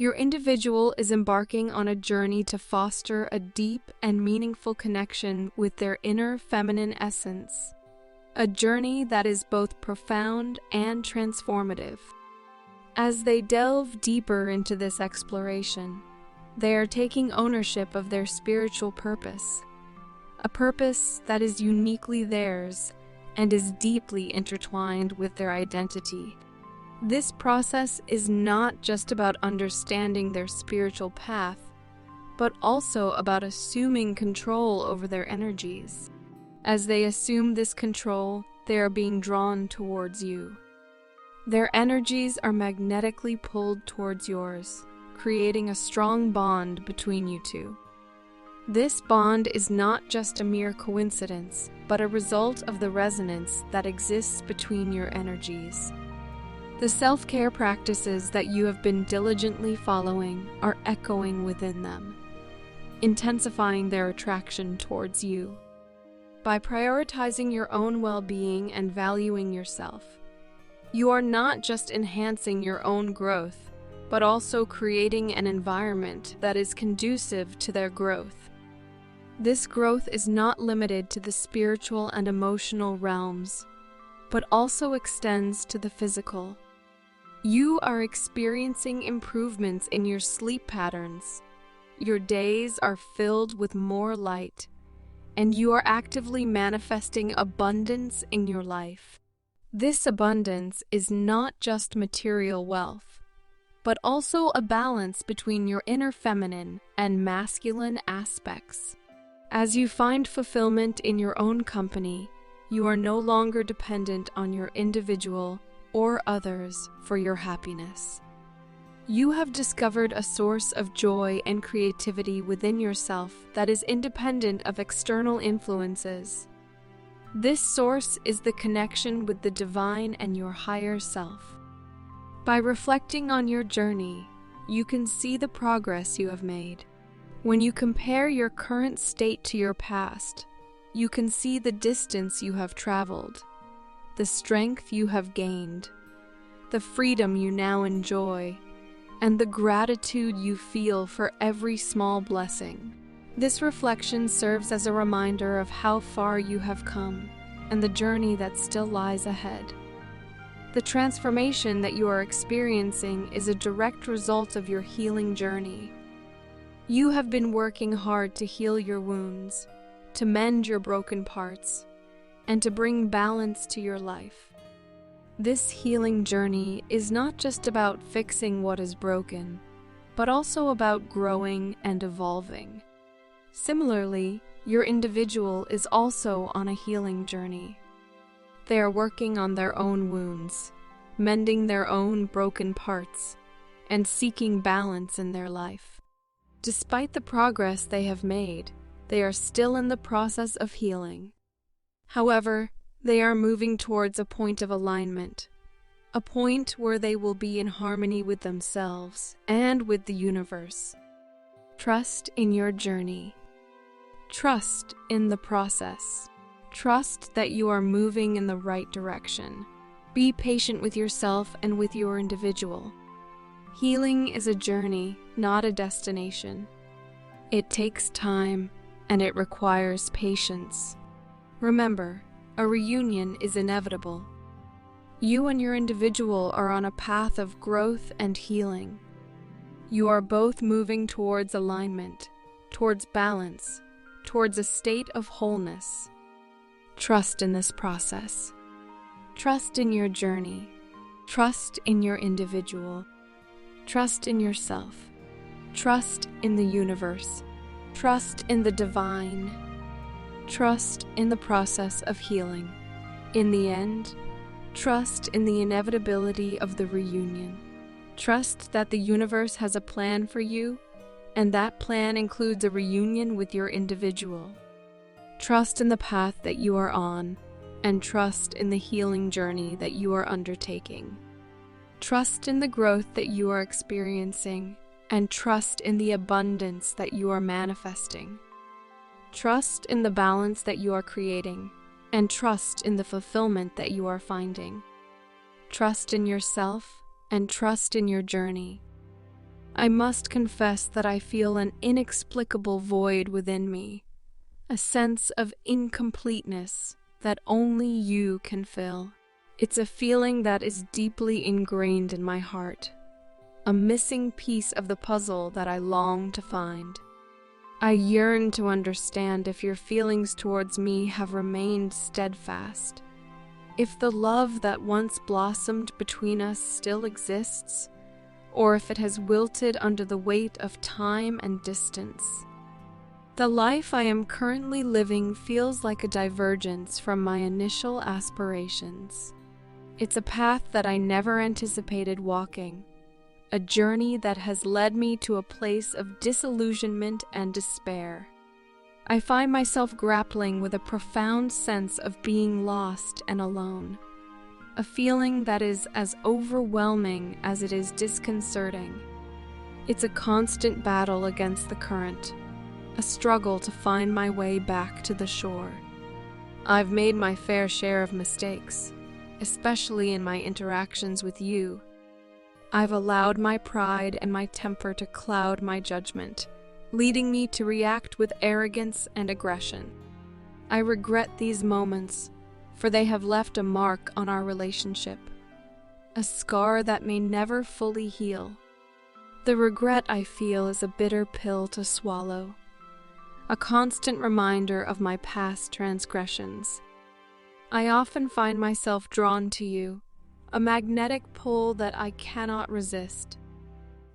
Your individual is embarking on a journey to foster a deep and meaningful connection with their inner feminine essence, a journey that is both profound and transformative. As they delve deeper into this exploration, they are taking ownership of their spiritual purpose, a purpose that is uniquely theirs and is deeply intertwined with their identity. This process is not just about understanding their spiritual path, but also about assuming control over their energies. As they assume this control, they are being drawn towards you. Their energies are magnetically pulled towards yours, creating a strong bond between you two. This bond is not just a mere coincidence, but a result of the resonance that exists between your energies. The self-care practices that you have been diligently following are echoing within them, intensifying their attraction towards you. By prioritizing your own well-being and valuing yourself, you are not just enhancing your own growth, but also creating an environment that is conducive to their growth. This growth is not limited to the spiritual and emotional realms, but also extends to the physical. You are experiencing improvements in your sleep patterns. Your days are filled with more light, and you are actively manifesting abundance in your life. This abundance is not just material wealth, but also a balance between your inner feminine and masculine aspects. As you find fulfillment in your own company, you are no longer dependent on your individual or others for your happiness. You have discovered a source of joy and creativity within yourself that is independent of external influences. This source is the connection with the divine and your higher self. By reflecting on your journey, you can see the progress you have made. When you compare your current state to your past, you can see the distance you have traveled, the strength you have gained, the freedom you now enjoy, and the gratitude you feel for every small blessing. This reflection serves as a reminder of how far you have come and the journey that still lies ahead. The transformation that you are experiencing is a direct result of your healing journey. You have been working hard to heal your wounds, to mend your broken parts, and to bring balance to your life. This healing journey is not just about fixing what is broken, but also about growing and evolving. Similarly, your individual is also on a healing journey. They are working on their own wounds, mending their own broken parts, and seeking balance in their life. Despite the progress they have made, they are still in the process of healing. However, they are moving towards a point of alignment, a point where they will be in harmony with themselves and with the universe. Trust in your journey. Trust in the process. Trust that you are moving in the right direction. Be patient with yourself and with your individual. Healing is a journey, not a destination. It takes time, and it requires patience. Remember, a reunion is inevitable. You and your individual are on a path of growth and healing. You are both moving towards alignment, towards balance, towards a state of wholeness. Trust in this process. Trust in your journey. Trust in your individual. Trust in yourself. Trust in the universe. Trust in the divine. Trust in the process of healing. In the end, trust in the inevitability of the reunion. Trust that the universe has a plan for you, and that plan includes a reunion with your individual. Trust in the path that you are on, and trust in the healing journey that you are undertaking. Trust in the growth that you are experiencing, and trust in the abundance that you are manifesting. Trust in the balance that you are creating, and trust in the fulfillment that you are finding. Trust in yourself, and trust in your journey. I must confess that I feel an inexplicable void within me, a sense of incompleteness that only you can fill. It's a feeling that is deeply ingrained in my heart, a missing piece of the puzzle that I long to find. I yearn to understand if your feelings towards me have remained steadfast, if the love that once blossomed between us still exists, or if it has wilted under the weight of time and distance. The life I am currently living feels like a divergence from my initial aspirations. It's a path that I never anticipated walking, a journey that has led me to a place of disillusionment and despair. I find myself grappling with a profound sense of being lost and alone, a feeling that is as overwhelming as it is disconcerting. It's a constant battle against the current, a struggle to find my way back to the shore. I've made my fair share of mistakes, especially in my interactions with you. I've allowed my pride and my temper to cloud my judgment, leading me to react with arrogance and aggression. I regret these moments, for they have left a mark on our relationship, a scar that may never fully heal. The regret I feel is a bitter pill to swallow, a constant reminder of my past transgressions. I often find myself drawn to you, a magnetic pull that I cannot resist.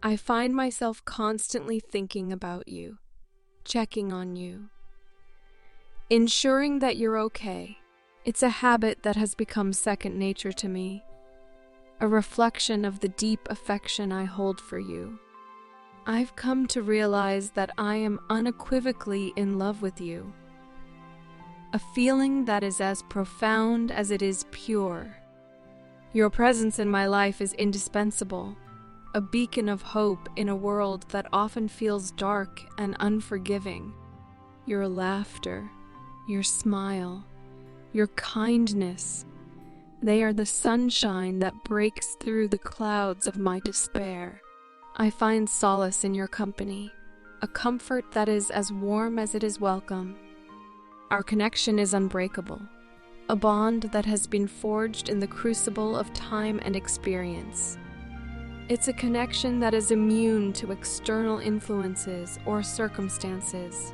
I find myself constantly thinking about you, checking on you, ensuring that you're okay. It's a habit that has become second nature to me, a reflection of the deep affection I hold for you. I've come to realize that I am unequivocally in love with you, a feeling that is as profound as it is pure. Your presence in my life is indispensable, a beacon of hope in a world that often feels dark and unforgiving. Your laughter, your smile, your kindness, they are the sunshine that breaks through the clouds of my despair. I find solace in your company, a comfort that is as warm as it is welcome. Our connection is unbreakable, a bond that has been forged in the crucible of time and experience. It's a connection that is immune to external influences or circumstances,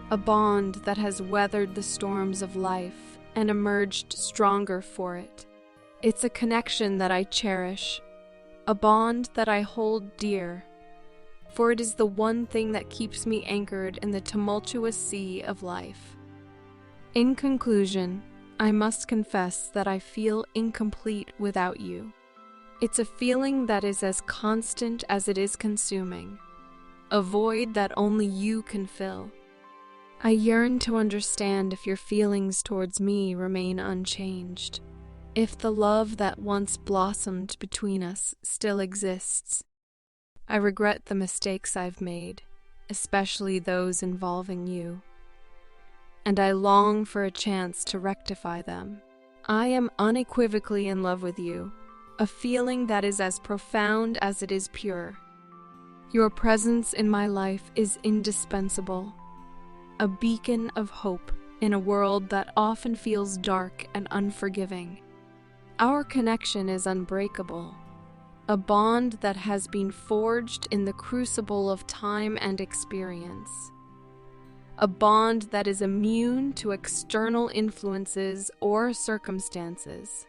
a bond that has weathered the storms of life and emerged stronger for it. It's a connection that I cherish, a bond that I hold dear, for it is the one thing that keeps me anchored in the tumultuous sea of life. In conclusion, I must confess that I feel incomplete without you. It's a feeling that is as constant as it is consuming, a void that only you can fill. I yearn to understand if your feelings towards me remain unchanged, if the love that once blossomed between us still exists. I regret the mistakes I've made, especially those involving you, and I long for a chance to rectify them. I am unequivocally in love with you, a feeling that is as profound as it is pure. Your presence in my life is indispensable, a beacon of hope in a world that often feels dark and unforgiving. Our connection is unbreakable, a bond that has been forged in the crucible of time and experience, a bond that is immune to external influences or circumstances.